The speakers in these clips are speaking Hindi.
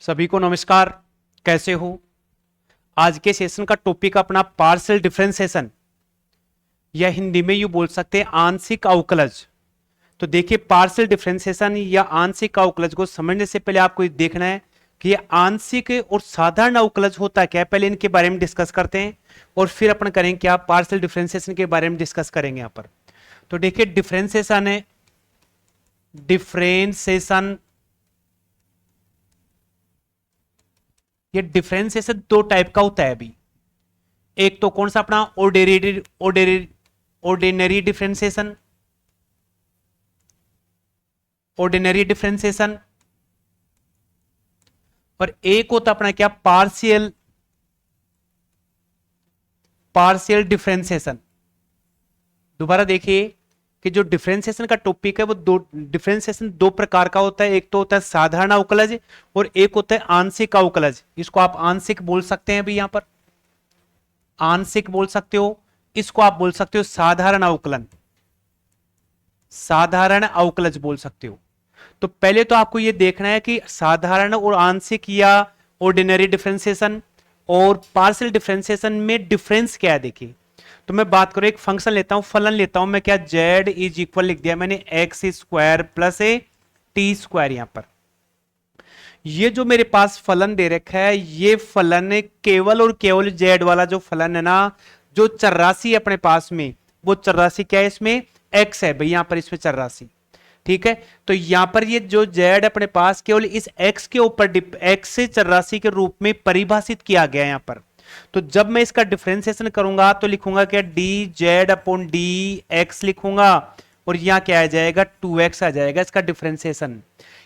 सभी को नमस्कार। कैसे हो? आज के सेशन का टॉपिक अपना पार्शियल डिफरेंशिएशन या हिंदी में यूं बोल सकते हैं आंशिक अवकलज। तो देखिए, पार्शियल डिफरेंशिएशन या आंशिक अवकलज को समझने से पहले आपको ये देखना है कि ये आंशिक और साधारण अवकलज होता क्या है। पहले इनके बारे में डिस्कस करते हैं और फिर अपन करेंगे क्या, पार्शियल डिफरेंशिएशन के बारे में डिस्कस करेंगे यहां पर। तो देखिए, डिफरेंशिएशन है, डिफरेंशिएशन, ये डिफरेंशिएशन दो टाइप का होता है अभी। एक तो कौन सा अपना ऑर्डिनरी डिफरेंशिएशन, ऑर्डिनरी डिफरेंशिएशन, और एक होता अपना क्या, पार्शियल, पार्शियल डिफरेंशिएशन। दोबारा देखिए कि जो डिफरेंशिएशन का टॉपिक है वो दो डिफरेंशिएशन दो प्रकार का होता है। एक तो होता है साधारण अवकलज और एक होता है आंशिक अवकलज। इसको आप आंशिक बोल सकते हैं अभी यहां पर, आंशिक बोल सकते हो, इसको आप बोल सकते हो साधारण अवकलन, साधारण अवकलज बोल सकते हो। तो पहले तो आपको यह देखना है कि साधारण और आंशिक या ऑर्डिनरी डिफरेंशिएशन और पार्शियल डिफरेंशिएशन में डिफरेंस क्या है। देखिए, तो मैं बात करूं, एक फंक्शन लेता हूं, फलन लेता हूं मैं, क्या z इज इक्वल लिख दिया मैंने x square plus A T square. यहां पर ये जो मेरे पास फलन दे रखा है, ये फलन केवल और केवल z वाला जो फलन है ना, जो चरराशि है अपने पास में, वो चरराशि क्या है, इसमें x है भाई, यहां पर इसमें चरराशि। ठीक है, तो यहां पर ये जो z अपने पास केवल इस x के ऊपर x से चरराशि के रूप में परिभाषित किया गया यहां पर। तो जब मैं इसका डिफरेंशिएशन करूंगा तो लिखूंगा क्या, D Z upon D x लिखूंगा, और यहां क्या आ जाएगा, 2x आ जाएगा इसका डिफरेंशिएशन।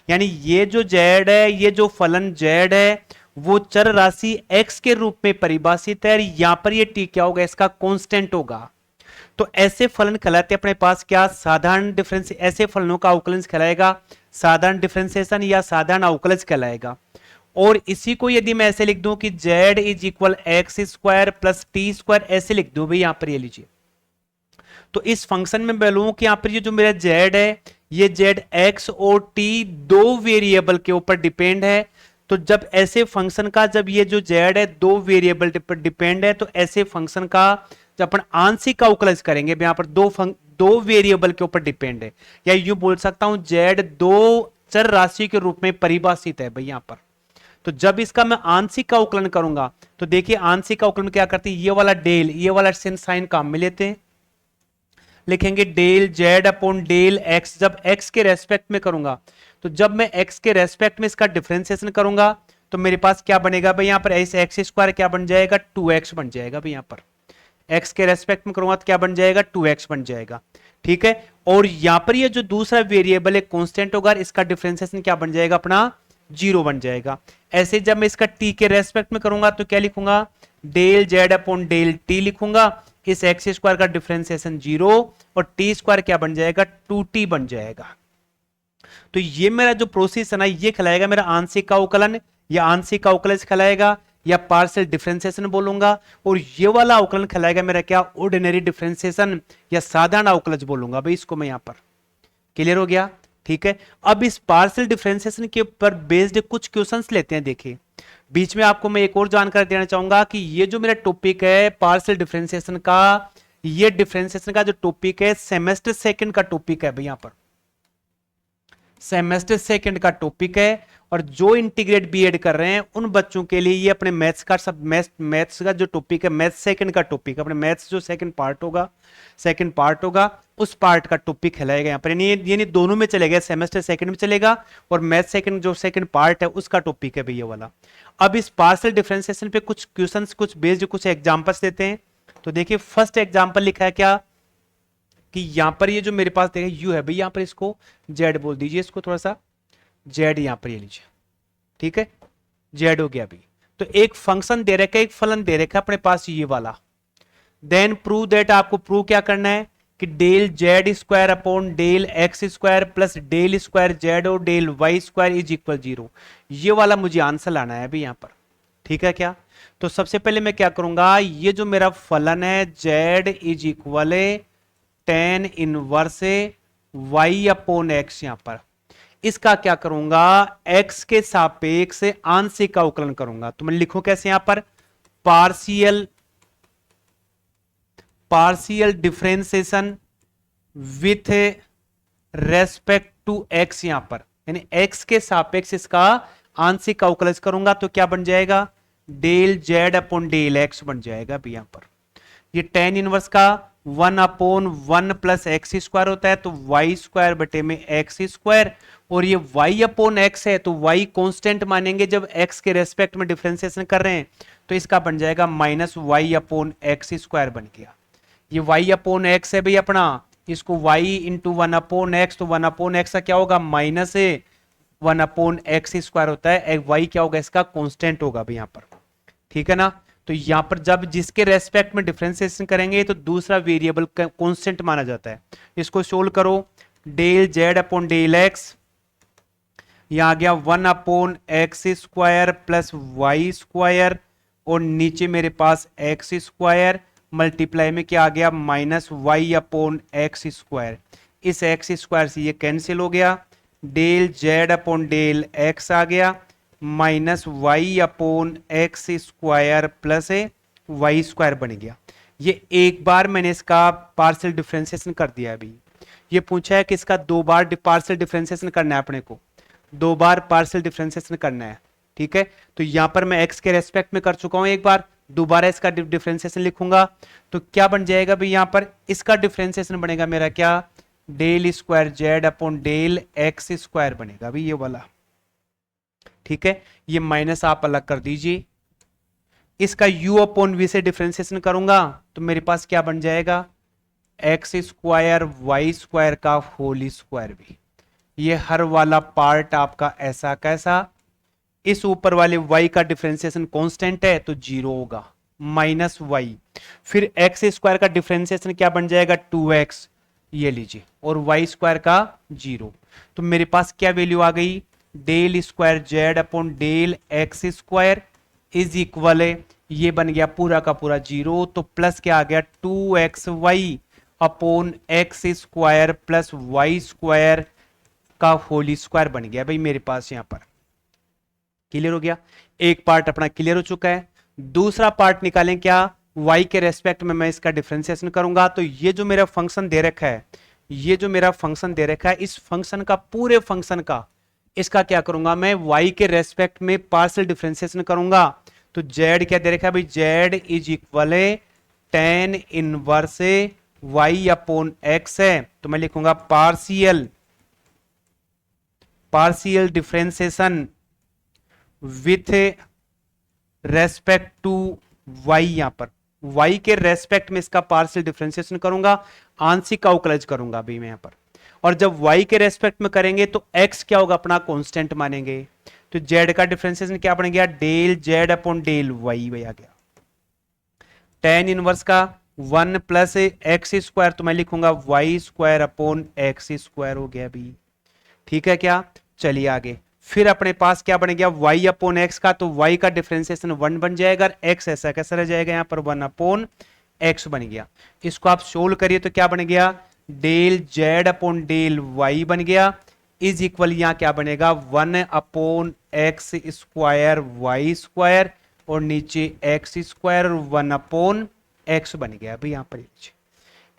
यानी ये जो z है, ये जो फलन z है, वो चर राशि x के रूप में परिभाषित है, और यहां पर ये t क्या होगा, इसका कांस्टेंट होगा। तो ऐसे फलन कहलाते अपने पास क्या, साधारण डिफरेंस, ऐसे फलनों का अवकलन कहलाएगा साधारण डिफरेंशिएशन या साधारण अवकलज कहलाएगा। और इसी को यदि मैं ऐसे लिख दूं कि z is equal x square plus T square, ऐसे लिख दूं भाई, यहां पर ये लीजिए। तो इस फंक्शन में मैं लूं कि यहां पर ये जो मेरा z है, ये z x और t दो वेरिएबल के ऊपर डिपेंड है। तो जब ऐसे फंक्शन का, जब ये जो z है दो वेरिएबल पर डिपेंड है, तो ऐसे फंक्शन का जब अपन आंशिक अवकलज करेंगे, यहां पर दो वेरिएबल के ऊपर डिपेंड है, या यूं बोल सकता हूं z दो चर राशि के रूप में परिभाषित है भाई यहां पर। तो जब इसका मैं आंशिक का अवकलन करूंगा, तो देखिए आंशिक का अवकलन क्या करते हैं, ये वाला डेल, ये वाला साइन काम में लेते हैं, लिखेंगे del Z upon del X. जब एक्स के रेस्पेक्ट में करूंगा, तो जब मैं एक्स के रेस्पेक्ट में इसका डिफरेंशिएशन करूंगा, तो मेरे पास क्या बनेगा भाई, यहां पर एक्स स्क्वायर क्या बन जाएगा, 2x बन जाएगा भाई। यहां पर एक्स के रेस्पेक्ट में करूंगा तो क्या बन जाएगा, 2x बन जाएगा। ठीक है, और यहां पर ये जो दूसरा वेरिएबल है कांस्टेंट होगा, इसका डिफरेंशिएशन क्या बन जाएगा अपना, 0 बन जाएगा। ऐसे जब मैं इसका t के रेस्पेक्ट में करूंगा तो क्या लिखूंगा, del Z upon del T लिखूंगा, इस एक्स स्क्वायर का डिफरेंशिएशन 0 और टी स्क्वायर क्या बन जाएगा, 2t बन जाएगा। तो ये मेरा जो प्रोसेस है ना, ये कहलाएगा मेरा आंशिक का अवकलन या आंशिक का अवकलज कहलाएगा, या पार्शियल डिफरेंशिएशन बोलूंगा। और ये वाला अवकलन कहलाएगा मेरा क्या, ऑर्डिनरी डिफरेंशिएशन या साधारण अवकलज बोलूंगा भाई इसको मैं। यहां पर क्लियर हो गया? ठीक है, अब इस पार्शियल डिफरेंशिएशन के ऊपर बेस्ड कुछ क्वेश्चंस लेते हैं। देखिए, बीच में आपको मैं एक और जानकारी देना चाहूंगा कि ये जो मेरा टॉपिक है पार्शियल डिफरेंशिएशन का, ये डिफरेंशिएशन का जो टॉपिक है सेमेस्टर सेकंड का टॉपिक है भाई, यहां पर सेमेस्टर सेकंड का टॉपिक है। और जो इंटीग्रेट बीएड कर रहे हैं उन बच्चों के लिए ये अपने मैथ्स का सब मैथ्स का जो टॉपिक है, मैथ्स सेकंड का टॉपिक, अपने मैथ्स जो सेकंड पार्ट होगा उस पार्ट का टॉपिक कहलाएगा यहाँ पर। यानी दोनों में चलेगा, सेमेस्टर सेकंड में चलेगा और मैथ सेकंड जो सेकंड पार्ट है उसका टॉपिक है भैया वाला। अब इस पार्शियल डिफरेंशिएशन पे कुछ क्वेश्चंस, कुछ बेस्ड कुछ एग्जांपल्स देते हैं। तो देखिए, फर्स्ट एग्जांपल लिखा है क्या, कि यहां पर ये जो मेरे पास देखिए यू है भाई, यहां पर इसको जेड बोल दीजिए, इसको थोड़ा सा जेड यहां पर ये लीजिए। ठीक है, जेड हो गया अभी। तो एक फंक्शन दे रखा है, एक फलन दे रखा है अपने पास ये वाला। देन प्रूव दैट, आपको प्रूव क्या करना है कि del Z square upon del X square plus del square Z और del Y square is equal 0। ये वाला मुझे आंसर लाना है अभी यहां पर। ठीक है क्या? तो सबसे पहले मैं क्या करूंगा, ये जो मेरा फलन है Z is equal tan inverse Y upon X, यहां पर इसका क्या करूंगा, x के सापेक्ष से आंशिक का अवकलन करूंगा। तो मैं लिखूं कैसे यहां पर, partial differentiation with respect to x, यहां पर यानी x के सापेक्ष इसका आंशिक का अवकलन करूंगा तो क्या बन जाएगा, del Z upon del X बन जाएगा अभी यहां पर। ये टेन इनवर्स का 1/1 प्लस एक्स स्क्वायर होता है तो वाई स्क्वायर बटे में एक्स स्क्वायर, और ये y अपॉन एक्स है तो y कांस्टेंट मानेंगे जब x के रेस्पेक्ट में डिफरेंशिएशन कर रहे हैं, तो इसका बन जाएगा minus Y upon X square बन गया। ये y अपॉन एक्स है भाई अपना, इसको y इंटू 1/x, तो 1/x का क्या होगा माइनस है 1/x स्क्वायर होता है, y क्या होगा इसका कांस्टेंट होगा भाई यहाँ पर, ठीक है ना। तो यहां पर जब जिसके रेस्पेक्ट में डिफरेंशिएशन करेंगे तो दूसरा वेरिएबल कांस्टेंट माना जाता है। इसको सोल्व करो, del Z upon del X, यहां आ गया 1/x square plus Y square, और नीचे मेरे पास एक्स स्क्वायर मल्टीप्लाई में क्या आ गया minus Y upon X square. इस एक्स स्क्वायर से ये कैंसिल हो गया, del Z upon del X आ गया minus Y upon X square plus Y square बन गया। ये एक बार मैंने इसका पार्शियल डिफरेंशिएशन कर दिया। अभी ये पूछा है कि इसका दो बार पार्शियल डिफरेंशिएशन करना है, अपने को दो बार पार्शियल डिफरेंशिएशन करना है, ठीक है। तो यहां पर मैं एक्स के रेस्पेक्ट में कर चुका हूं एक बार, दोबारा इसका डिफरेंशिएशन लिखूंगा तो क्या बन जाएगा भाई, यहां पर इसका डिफरेंशिएशन बनेगा मेरा क्या, del square Z upon del X square बनेगा भाई ये वाला, ठीक है। ये माइनस आप अलग कर दीजिए, इसका u अपॉन वी से डिफरेंशिएशन करूंगा तो मेरे पास क्या बन जाएगा, एक्स स्क्वायर वाई स्क्वायर का होल स्क्वायर भी। ये हर वाला पार्ट आपका ऐसा कैसा, इस ऊपर वाले y का डिफरेंशिएशन कांस्टेंट है तो जीरो होगा माइनस वाई, फिर एक्स स्क्वायर का डिफरेंशिएशन क्या बन जाएगा 2x, ये लीजिए, और वाई स्क्वायर का जीरो। तो मेरे पास क्या वैल्यू आ गई, del square Z upon del X square is equal है, ये बन गया पूरा का पूरा जीरो, तो प्लस क्या आ गया 2xy upon X square plus Y square का होल स्क्वायर बन गया भाई मेरे पास यहां पर। क्लियर हो गया, एक पार्ट अपना क्लियर हो चुका है। दूसरा पार्ट निकालें क्या, y के रेस्पेक्ट में मैं इसका डिफरेंशिएशन करूंगा तो ये जो मेरा फंक्शन दे रखा है, ये जो मेरा फंक्शन दे रखा है, इस फंक्शन का पूरे फंक्शन का इसका क्या करूंगा मैं, y के रेस्पेक्ट में पार्शियल डिफरेंशिएशन करूंगा। तो z क्या दे रखा है भाई, z is equal tan inverse y upon x है, तो मैं लिखूंगा partial differentiation with respect to y, यहां पर y के रेस्पेक्ट में इसका पार्शियल डिफरेंशिएशन करूंगा, आंशिक का अवकलज करूंगा अभी मैं यहां पर। और जब y के रेस्पेक्ट में करेंगे तो x क्या होगा अपना कांस्टेंट मानेंगे, तो z का डिफरेंशिएशन क्या बन गया, del Z upon del Y आ गया। tan इनवर्स का 1 प्लस एक्स स्क्वायर, तो मैं लिखूंगा Y square upon X square हो गया अभी, ठीक है क्या। चलिए आगे, फिर अपने पास क्या बन गया y अपॉन एक्स का, तो y का डिफरेंशिएशन 1 बन जाएगा, x ऐसा कैसा रह जाएगा यहां पर 1 अपॉन एक्स बन गया। इसको आप सोल्व करिए तो क्या बन गया, del Z upon del Y बन गया इज इक्वल, यहां क्या बनेगा 1 upon X square Y square, और नीचे एक्स स्क्वायर और 1 अपॉन एक्स बन गया अभी यहां पर।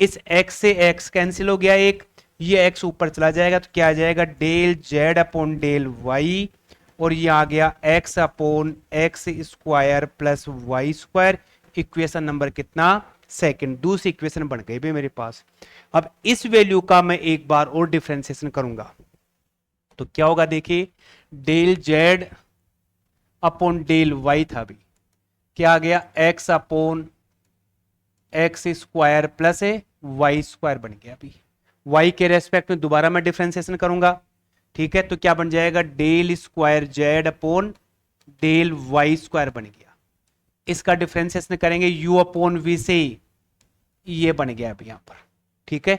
इस x से x कैंसिल हो गया एक, ये x ऊपर चला जाएगा तो क्या आ जाएगा, del Z upon del Y, और ये आ गया x upon X square plus Y square. Equation number कितना, सेकंड, दूसरी इक्वेशन बन गई भाई मेरे पास। अब इस वैल्यू का मैं एक बार और डिफरेंशिएशन करूंगा तो क्या होगा, देखिए del Z upon del Y था अभी, क्या आ गया x upon X square plus Y square बन गया अभी। y के रेस्पेक्ट में दोबारा मैं डिफरेंशिएशन करूंगा, ठीक है, तो क्या बन जाएगा, del square Z upon del Y square बन गया। इसका डिफरेंशिएशन करेंगे u अपॉन v से, ये बन गया अभी यहां पर, ठीक है।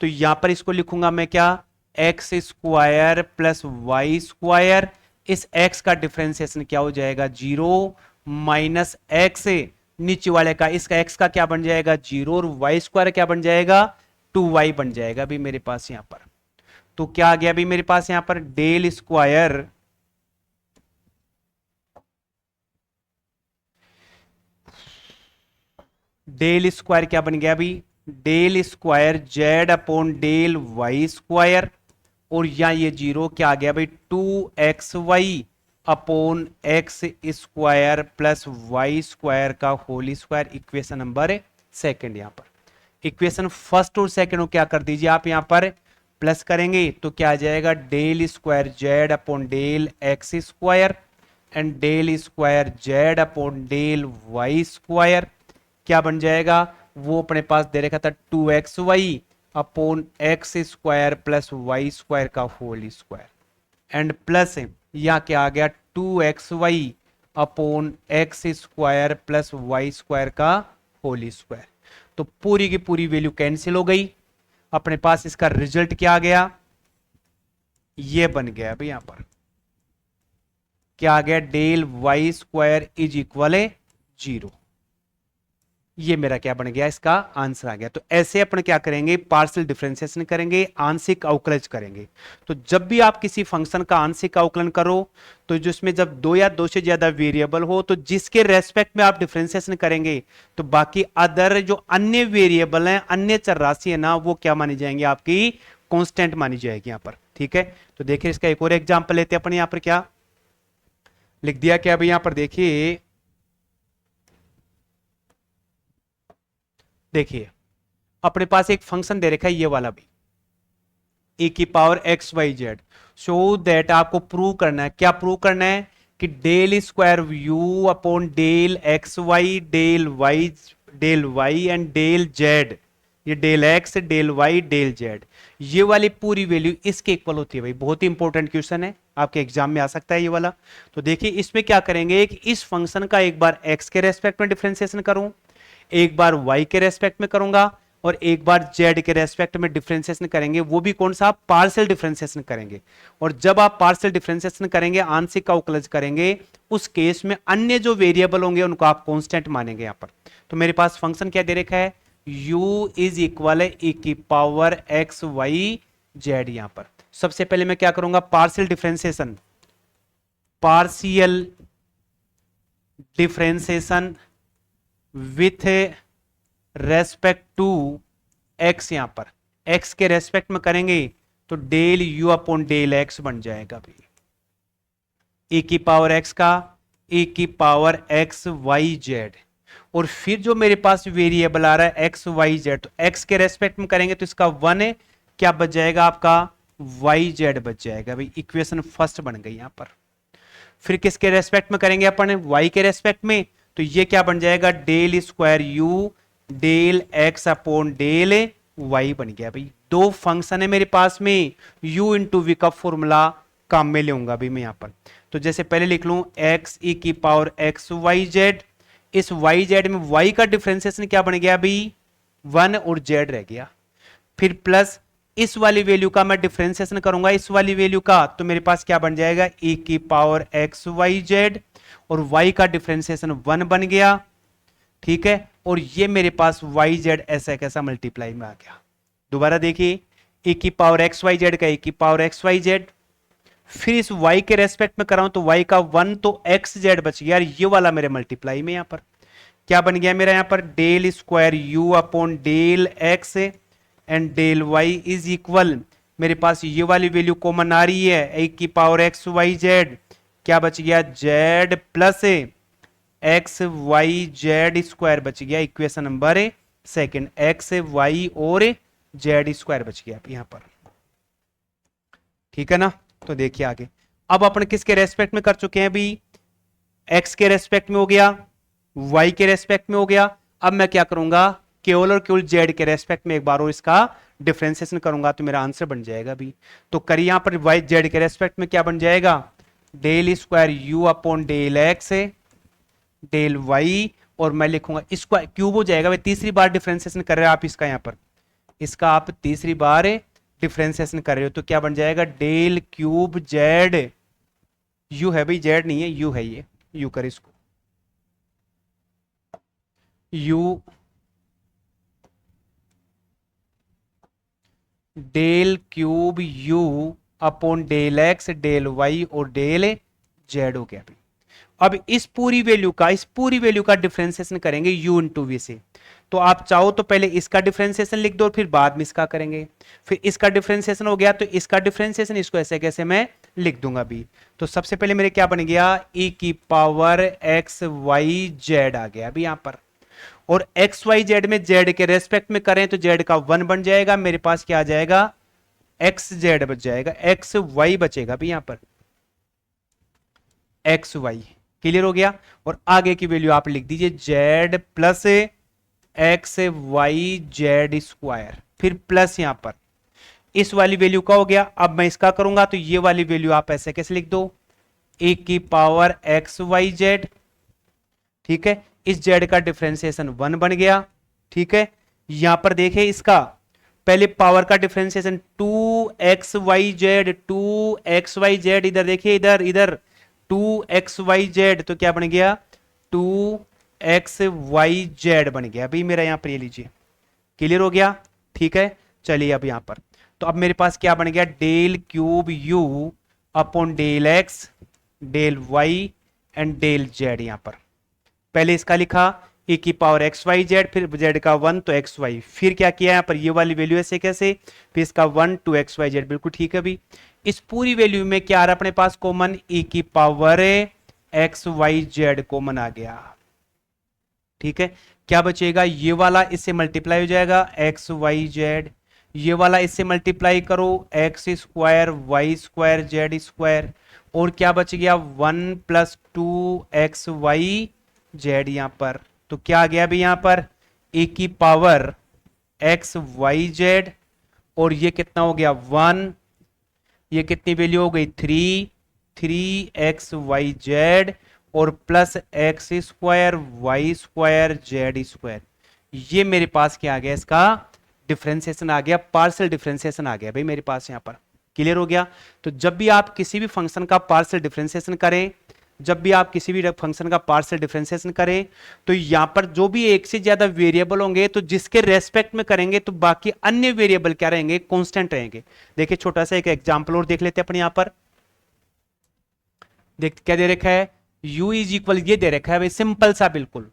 तो यहां पर इसको लिखूंगा मैं क्या, X square plus Y square, इस x का डिफरेंशिएशन क्या हो जाएगा, जीरो, माइनस एक्स नीचे वाले का, इसका x का क्या बन जाएगा जीरो, और वाई स्क्वायर क्या बन जाएगा 2y बन जाएगा अभी मेरे पास यहां पर। तो क्या आ गया अभी मेरे पास यहां पर डेल स्क्वायर क्या बन गया अभी, del square Z upon del Y square, और यहां ये जीरो क्या आ गया भाई, 2xy upon X square plus Y square का whole square, equation number second. यहां पर इक्वेशन फर्स्ट और सेकंड को क्या कर दीजिए आप, यहां पर प्लस करेंगे तो क्या आ जाएगा, del square Z upon del X square and del square Z upon del Y square, क्या बन जाएगा, वो अपने पास दे रखा था 2xy upon X square plus Y square का होल स्क्वायर एंड प्लस यहां क्या आ गया, 2xy upon X square plus Y square का होल स्क्वायर। तो पूरी की पूरी वैल्यू कैंसिल हो गई, अपने पास इसका रिजल्ट क्या आ गया, ये बन गया अभी यहां पर क्या आ गया, del Y square is equal 0। ये मेरा क्या बन गया, इसका आंसर आ गया। तो ऐसे अपन क्या करेंगे, पार्शियल डिफरेंशिएशन करेंगे, आंशिक अवकलज करेंगे। तो जब भी आप किसी फंक्शन का आंशिक अवकलन करो, तो जिसमें जब दो या दो से ज्यादा वेरिएबल हो, तो जिसके रेस्पेक्ट में आप डिफरेंशिएशन करेंगे, तो बाकी अदर जो अन्य वेरिएबल हैं, अन्य चर राशि है ना, वो क्या मानी जाएंगी, आपकी कॉन्स्टेंट मानी जाएगी यहां पर। ठीक है, तो देखिए इसका एक और एग्जाम्पल लेते हैं अपन, यहां पर क्या लिख दिया, क्या भाई यहां पर देखिए, देखिए अपने पास एक फंक्शन दे रखा है ये वाला भी, ए की power X Y Z, so that आपको प्रूव करना है, क्या प्रूव करना है कि del square U upon del X Y del Y and del Z, ये del x del Y del Z, ये वाली पूरी वैल्यू इसके इक्वल होती है भाई। बहुत ही इंपॉर्टेंट क्वेश्चन है, आपके एग्जाम में आ सकता है ये वाला। तो देखिए इसमें क्या करेंगे कि इस फंक्शन का एक बार एक्स के रेस्पेक्ट में डिफरेंशिएशन करूं, एक बार y के रेस्पेक्ट में करूंगा, और एक बार z के रेस्पेक्ट में डिफरेंशिएशन करेंगे, वो भी कौन सा, पार्शियल डिफरेंशिएशन करेंगे। और जब आप पार्शियल डिफरेंशिएशन करेंगे, आंशिक का अवकलज करेंगे, उस केस में अन्य जो वेरिएबल होंगे उनको आप कांस्टेंट मानेंगे यहां पर। तो मेरे पास फंक्शन क्या दे रखा है, u इज इक्वल e की पावर एक्स वाई जेड। यहां पर सबसे पहले मैं क्या करूंगा, partial differentiation, partial differentiation with respect to X, यहां पर एक्स के रेस्पेक्ट में करेंगे तो del you upon del X बन जाएगा भाई, ए की पावर एक्स का ए की पावर एक्स वाई जेड। और फिर जो मेरे पास वेरिएबल आ रहा है एक्स वाई जेड, तो एक्स के रेस्पेक्ट में करेंगे तो इसका वन है, क्या बच जाएगा आपका, वाई जेड बच जाएगा भाई, इक्वेशन फर्स्ट बन गई यहां पर। फिर किसके रेस्पेक्ट में करेंगे अपन, वाई के रेस्पेक्ट में, तो ये क्या बन जाएगा, del square U del X upon del Y बन गया भाई। दो फंक्शन है मेरे पास में, u इंटू वी का फॉर्मूला काम में लूंगा भाई मैं यहां पर। तो जैसे पहले लिख लूं एक्स ई की पावर एक्स वाई जेड, इस वाई जेड में y का डिफरेंशिएशन क्या बन गया भाई, 1 और z रह गया। फिर प्लस इस वाली वैल्यू का मैं डिफरेंशिएशन करूंगा, इस वाली वैल्यू का, तो मेरे पास क्या बन जाएगा, e की पावर एक्स वाई जेड, और y का डिफरेंशिएशन 1 बन गया। ठीक है, और ये मेरे पास वाई जेड ऐसा कैसा मल्टीप्लाई में आ गया। दोबारा देखिए, ए की पावर एक्स वाई जेड का ए की पावर एक्स वाई जेड, फिर इस y के रेस्पेक्ट में कराऊं तो y का 1 तो एक्स जेड बच गया, ये वाला मेरे मल्टीप्लाई में यहां पर क्या बन गया मेरा, यहां पर del square u upon del X and del Y is equal, मेरे पास ये वाली वैल्यू कॉमन आ रही है, ए की पावर एक्स वाई जेड, क्या बच गया, Z plus X Y Z square बच गया, equation number second, X Y और जेड स्क्वायर बच गया यहां पर। ठीक है ना, तो देखिए आगे, अब अपन किसके रेस्पेक्ट में कर चुके हैं अभी, एक्स के रेस्पेक्ट में हो गया, वाई के रेस्पेक्ट में हो गया। अब मैं क्या करूंगा, केवल और केवल जेड के रेस्पेक्ट में एक बार और इसका डिफरेंशिएशन करूंगा, तो मेरा आंसर बन जाएगा अभी। तो करिए यहां पर वाई जेड के रेस्पेक्ट में क्या बन जाएगा, del square U upon del x del Y, और मैं लिखूंगा इसको क्यूब हो जाएगा भाई, तीसरी बार डिफरेंशिएशन कर रहे हो आप इसका, यहां पर इसका आप तीसरी बार डिफरेंशिएशन कर रहे हो, तो क्या बन जाएगा, डेल क्यूब जेड, यू है भाई, जेड नहीं है, यू है, ये यू कर इसको, U del cube U upon del x del Y और डेल जेड हो गया अभी। अब इस पूरी वैल्यू का डिफरेंशिएशन करेंगे u इंटू वी से। तो आप चाहो तो पहले इसका डिफरेंशिएशन लिख दो, फिर बाद में इसका करेंगे। फिर इसका डिफरेंशिएशन हो गया तो इसका डिफरेंशिएशन, इसको ऐसे कैसे मैं लिख दूंगा अभी। तो सबसे पहले मेरे क्या बन गया, e की पावर एक्स वाई जेड आ गया अभी यहां पर। और एक्स वाई जेड में जेड के रेस्पेक्ट में करें तो जेड का 1 बन जाएगा, मेरे पास क्या आ जाएगा, एक्स जेड बच जाएगा, एक्स वाई बचेगा अभी यहां पर, एक्स वाई। क्लियर हो गया। और आगे की वैल्यू आप लिख दीजिए Z plus X Y Z square, फिर प्लस यहां पर इस वाली वैल्यू का हो गया। अब मैं इसका करूंगा तो ये वाली वैल्यू आप ऐसे कैसे लिख दो, ए की पावर एक्स वाई जेड, ठीक है। इस जेड का डिफरेंशिएशन 1 बन गया, ठीक है। यहां पर देखें इसका पहले पावर का डिफरेंशिएशन 2xyz, 2xyz, इधर देखिए, इधर इधर 2xyz, तो क्या बन गया 2xyz बन गया अभी मेरा, यहां पर ये लीजिए। क्लियर हो गया, ठीक है। चलिए अब यहां पर तो अब मेरे पास क्या बन गया, del cube U upon del x del Y and del Z. यहां पर पहले इसका लिखा e की पावर एक्स वाई जेड, फिर जेड का 1 तो एक्स वाई, फिर क्या किया यहां पर ये वाली वैल्यू ऐसे कैसे, फिर इसका 1 टू एक्स वाई जेड, बिल्कुल ठीक है। अभी इस पूरी वैल्यू में क्या आ रहा है अपने पास कॉमन, e की power X Y Z common आ गया, ठीक है। क्या बचेगा, ये वाला इससे मल्टीप्लाई हो जाएगा एक्स वाई जेड, ये वाला इससे मल्टीप्लाई करो X square Y square Z square, और क्या बच गया 1 प्लस 2 एक्स वाई जेड यहां पर। तो क्या आ गया अभी यहां पर, ए की पावर एक्स वाई जेड, और ये कितना हो गया 1, ये कितनी वैल्यू हो गई 3 एक्स वाई जेड, और plus X square Y square Z square. ये मेरे पास क्या आ गया, इसका डिफरेंशिएशन आ गया, पार्शियल डिफरेंशिएशन आ गया भाई मेरे पास यहां पर। क्लियर हो गया। तो जब भी आप किसी भी फंक्शन का पार्शियल डिफरेंशिएशन करें, जब भी आप किसी भी फंक्शन का पार्शियल डिफरेंशिएशन करें, तो यहां पर जो भी एक से ज्यादा वेरिएबल होंगे तो जिसके रेस्पेक्ट में करेंगे तो बाकी अन्य वेरिएबल क्या रहेंगे, कांस्टेंट रहेंगे। देखिए छोटा सा एक एग्जांपल और देख लेते हैं अपने यहां पर। देख क्या दे रखा है, u इज इक्वल, ये दे रखा है भाई सिंपल सा बिल्कुल,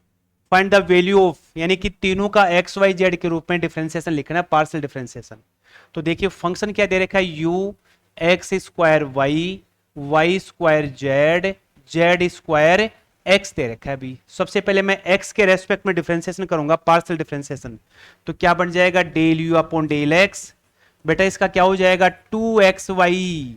फाइंड द वैल्यू ऑफ, यानी कि तीनों का एक्स वाई जेड के रूप में डिफरेंशिएशन लिखना है, पार्शियल डिफरेंशिएशन। तो देखिए फंक्शन क्या दे रखा है, u X square Y Y square Z Z square X दे रखा है। अभी सबसे पहले मैं एक्स के रेस्पेक्ट में डिफरेंशिएशन करूंगा, पार्शियल डिफरेंशिएशन, तो क्या बन जाएगा del you upon del X, बेटा इसका क्या हो जाएगा 2xy,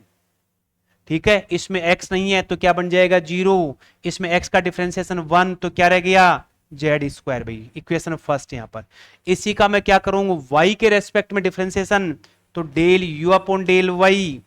ठीक है। इसमें x नहीं है तो क्या बन जाएगा 0, इसमें x का डिफरेंशिएशन 1 तो क्या रह गया जेड स्क्वायर भाई, इक्वेशन फर्स्ट यहां पर। इसी का मैं क्या करूंगा y के रेस्पेक्ट में डिफरेंशिएशन, तो del you upon del y,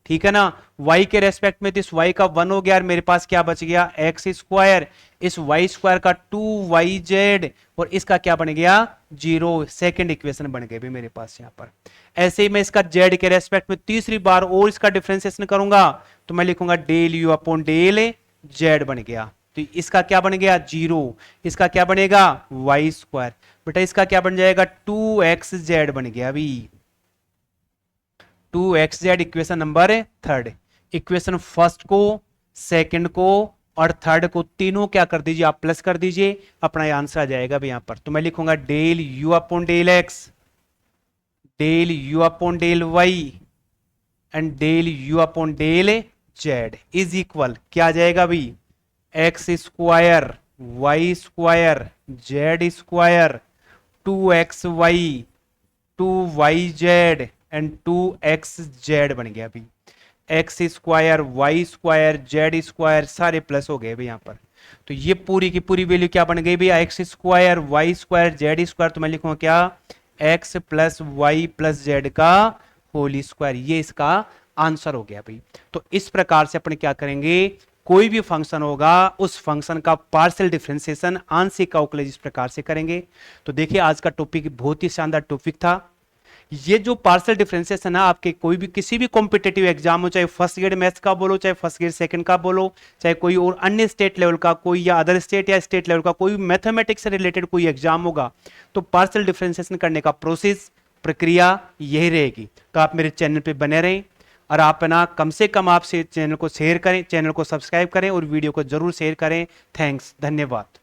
ठीक है ना। y के रेस्पेक्ट में तो इस y का 1 हो गया और मेरे पास क्या बच गया एक्स स्क्वायर, इस y स्क्वायर का 2yz, और इसका क्या बन गया 0, सेकंड इक्वेशन बन गई भी मेरे पास यहां पर। ऐसे ही मैं इसका z के रेस्पेक्ट में तीसरी बार और इसका डिफरेंशिएशन करूंगा तो मैं लिखूंगा del you upon del z बन गया, तो इसका क्या बन गया 0, इसका क्या बनेगा y स्क्वायर, बेटा इसका क्या बन जाएगा 2xz बन गया अभी, 2xz equation number third. Equation first को, सेकंड को और थर्ड को तीनों क्या कर दीजिए आप प्लस कर दीजिए, अपना आंसर आ जाएगा भी यहां पर। तो मैं लिखूंगा del you upon del x del you upon del Y and del you upon del z is equal क्या आ जाएगा भी x square Y square Z square 2xy 2yz and 2xz बन गया अभी, x square Y square Z square सारे प्लस हो गए भाई यहां पर। तो ये पूरी की पूरी वैल्यू क्या बन गई भैया x square Y square Z square, तो मैं लिखूंगा क्या x plus y plus z का होल स्क्वायर, ये इसका आंसर हो गया भाई। तो इस प्रकार से अपन क्या करेंगे, कोई भी फंक्शन होगा उस फंक्शन का पार्शियल डिफरेंशिएशन आंशिक अवकलज इस प्रकार से करेंगे। तो देखिए आज का टॉपिक बहुत ही शानदार टॉपिक था। ये जो पार्शियल डिफरेंशिएशन है आपके कोई भी किसी भी कॉम्पिटेटिव एग्जाम हो, चाहे फर्स्ट ग्रेड मैथ्स का बोलो, चाहे फर्स्ट ग्रेड सेकंड का बोलो, चाहे कोई और अन्य स्टेट लेवल का कोई या अदर स्टेट या स्टेट लेवल का कोई मैथमेटिक्स से रिलेटेड कोई एग्जाम होगा, तो पार्शियल डिफरेंशिएशन करने का प्रोसेस प्रक्रिया यही रहेगी। तो आप मेरे चैनल पे बने रहें और आप ना कम से कम आप से चैनल को शेयर करें, चैनल को सब्सक्राइब करें और वीडियो को जरूर शेयर करें। थैंक्स, धन्यवाद।